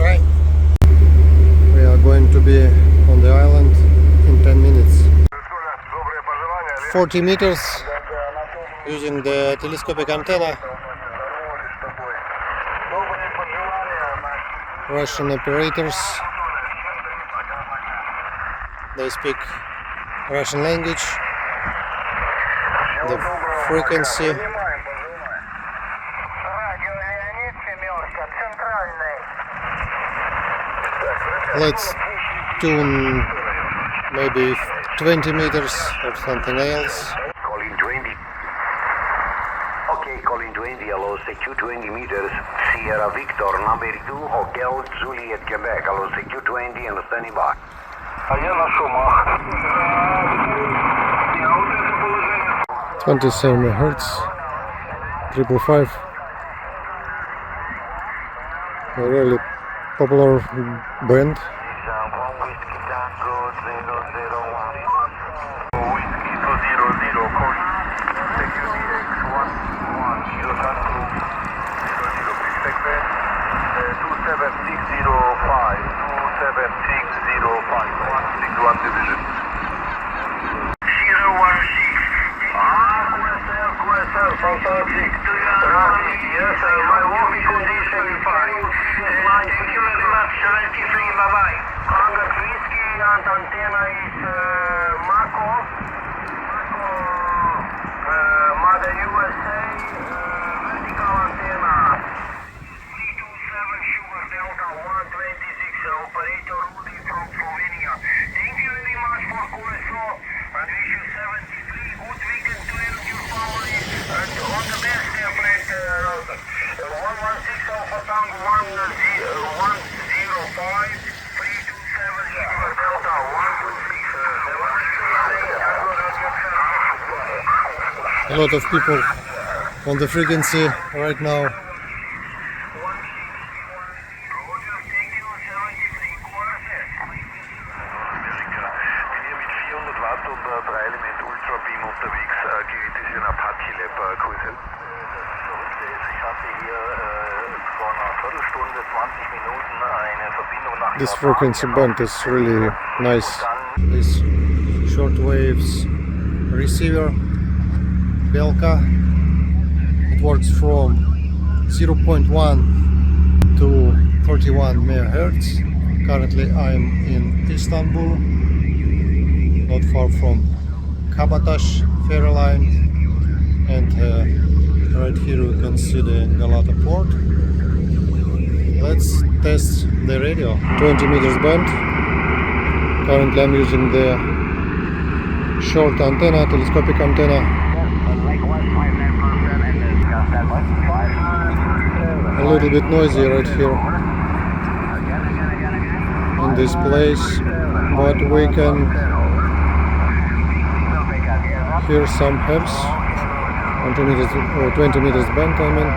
try. We are going to be on the island in 10 minutes. 40 meters using the telescopic antenna. Russian operators. They speak Russian language. The frequency. Let's tune maybe 20 meters or something else. Calling 20. Okay, calling 20, hello, secure 20 meters, Sierra Victor, number 2, Hotel Juliet, Quebec, hello, secure 20 and standing by. 27 MHz, 555. A really popular band. A lot of people on the frequency right now. This frequency band is really nice. This Shortwave's receiver, Belka, it works from 0.1 to 31 MHz. Currently I'm in Istanbul, not far from Kabataş ferry line, and right here you can see the Galata port. Let's test the radio. 20 meters band. Currently I'm using the short antenna, telescopic antenna. A little bit noisy right here in this place, but we can hear some hertz on 20 meters band, I mean.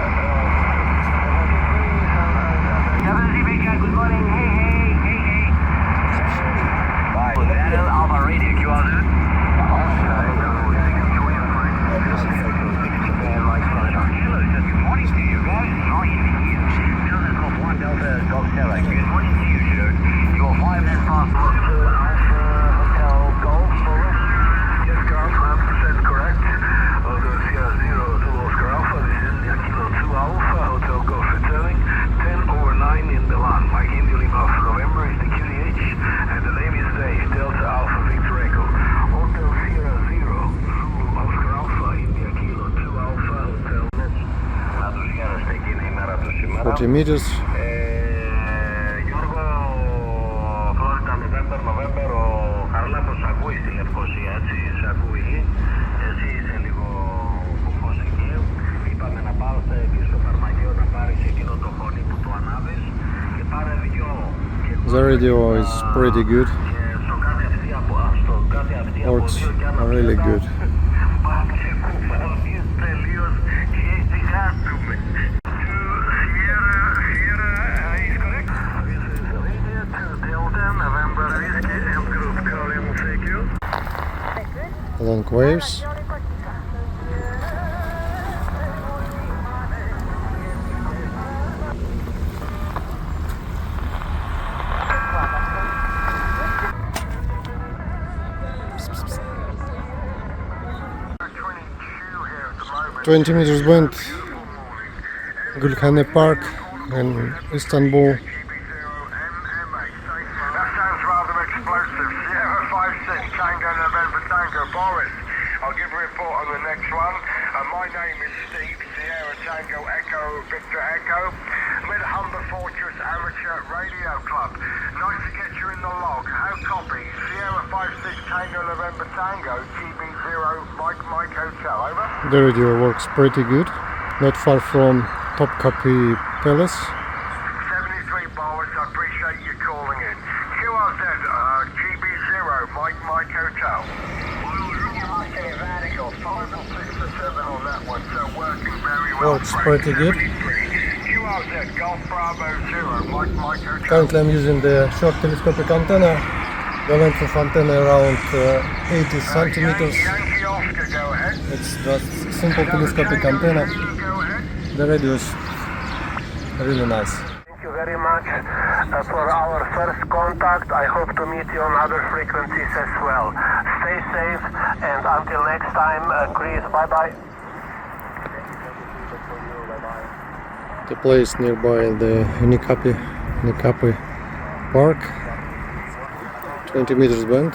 Meters. The radio is pretty good. Works really good. Long waves. 20 meters bend, Gülhane Park in Istanbul. That sounds rather explosive. Sierra 5-6 Tango November Tango. Boris, I'll give a report on the next one. My name is Steve, Sierra Tango Echo Victor Echo. I'm at Humber Fortress Amateur Radio Club. Nice to get you in the log. How copy? Sierra 5-6 Tango November Tango, GB0 Mike Hotel, over. The radio works pretty good, not far from Topkapi Palace. 73 Boris, I appreciate you calling in. QRZ, GB0 Mike Hotel. Okay, Radical, 5 or 6 or 7 on that one, so working very well. Works pretty good. QRZ, Golf Bravo 0, Mike Hotel. Currently I'm using the short telescopic antenna. The length of antenna around 80 centimeters. Yankee Oscar, go ahead. It's just simple telescopic antenna. Go ahead. The radio is really nice. Thank you very much for our first contact. I hope to meet you on other frequencies as well. Stay safe and until next time, Chris, bye-bye. The place nearby the Nikapi Park, 20 meters bend.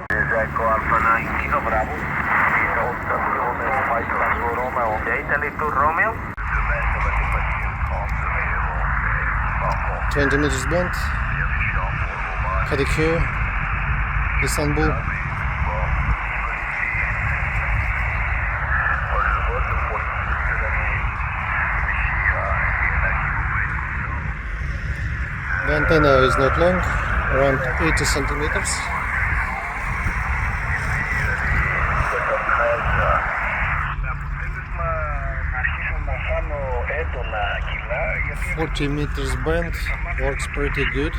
Echo Alpha 19, bravo. Italy to Romeo. 20 meters bend, Kadıköy, Istanbul. The antenna is not long, around 80 centimeters. "40 meters bend, works pretty good."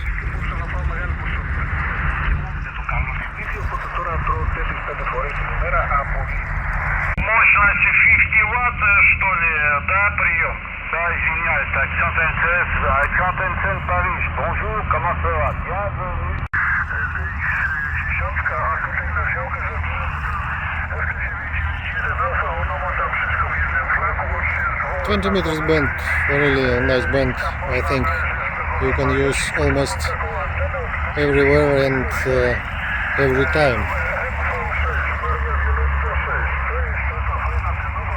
Мощность 50 Вт, что ли, да, прием? Да, извиняюсь, Attention Paris, bonjour, comment ça va? Bienvenue. 20 meters bend, really a nice bend. I think you can use almost everywhere and every time.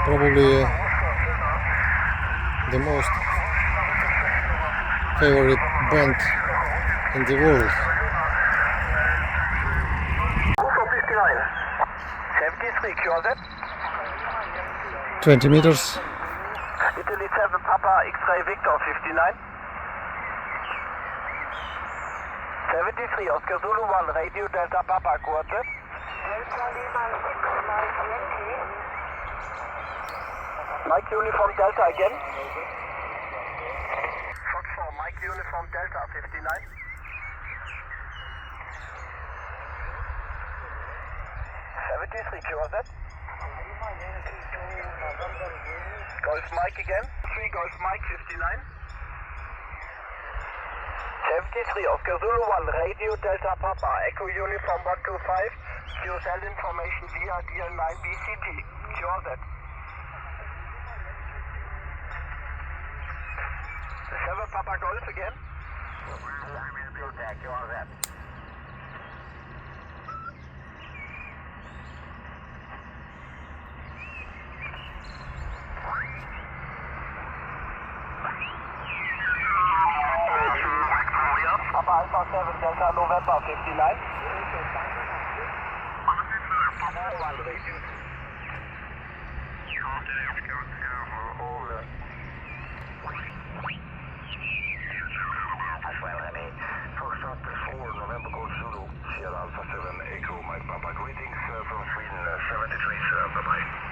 Probably the most favorite band in the world. 73 QRZ. 20 meters. Italy 7 Papa X-Ray Victor 59. 73 Oscar Zulu 1 Radio Delta Papa Quartet. Mike Uniform Delta again. Fox 4 Mike Uniform Delta 59. 73 QRZ. Golf Mike again. 3 Golf Mike 59. 73 Oscar Zulu 1 Radio Delta Papa Echo Uniform 125. QSL information via DL9 BCP. QRZ. 7 Papa Golf again. QRZ. Papa Alpha 7 Delta November 59. November Gold Zulu, Sierra Alpha 7 Echo, Mike Papa. Greetings from Sweden, 73, bye-bye.